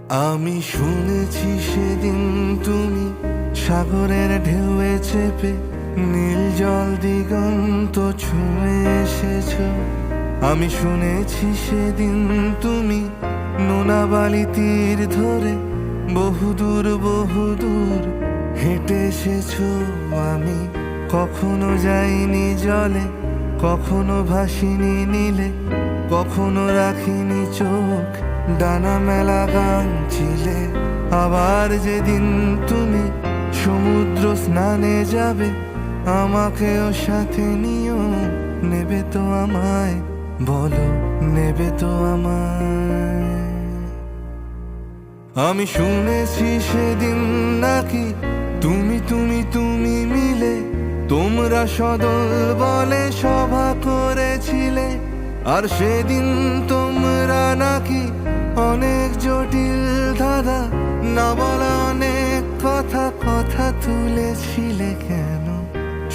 আমি শুনেছি সেদিন তুমি সাগরের ঢেউয়ে চেপে নীল জল দিগন্ত ছুঁয়ে এসেছো। আমি শুনেছি সেদিন তুমি নোনা বালি তীর ধরে বহুদূর বহুদূর হেঁটে এসেছো। আমি কখনো যাইনি জলে, কখনো ভাসিনি নীলে, কখনো রাখিনি চোখ ডানা মেলা গান ছিলে। আবার যেদিন তুমি সমুদ্র স্নানে যাবে, আমাকেও সাথে নিও। নেবে তো আমায়, বলো নেবে তো আমায়? আমি শুনেছি সেদিন নাকি তুমি তুমি তুমি মিলে তোমরা সদল বলে সভা করেছিলে। আর সেদিন তোমরা নাকি অনেক জটিল ধাঁধা না বলা অনেক কথা কথা তুলেছিলে। কেন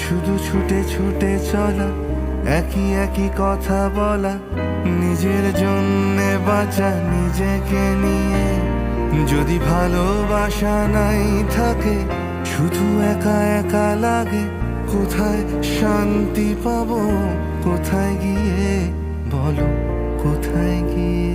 শুধু ছুটে ছুটে চলা, একই একই কথা বলা, নিজের জন্যে বাঁচা নিজেকে নিয়ে। যদি ভালোবাসা নাই থাকে, শুধু একা একা লাগে, কোথায় শান্তি পাবো? কোথায় গিয়ে, বলো কোথায় গিয়ে?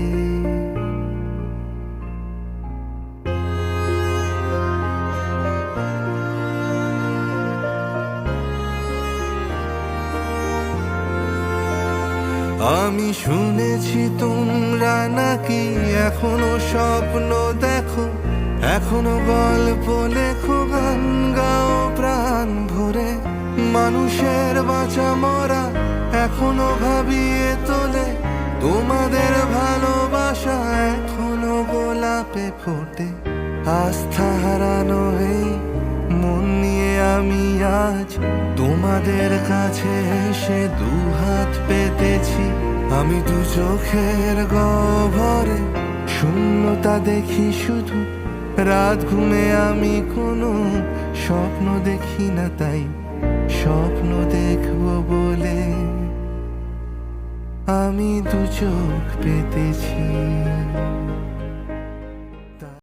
আমি শুনেছি তোমরা নাকি এখনো স্বপ্ন দেখো, এখনো গল্প লেখো, গান গাও প্রাণ ভরে। মানুষের বাঁচা মরা এখনো ভাবিয়ে তোলে, তোমাদের ভালোবাসা এখনো গোলাপে ফোটে। আস্থা হারানো এই মন নিয়ে আমি আজ তোমাদের কাছে এসে দুহাত পেতেছি। আমি দু চোখের গহ্বরে শূন্যতা দেখি শুধু, রাত ঘুমে আমি কোনো স্বপ্ন দেখি না, তাই স্বপ্ন দেখবো বলে আমি দু চোখ পেতেছি।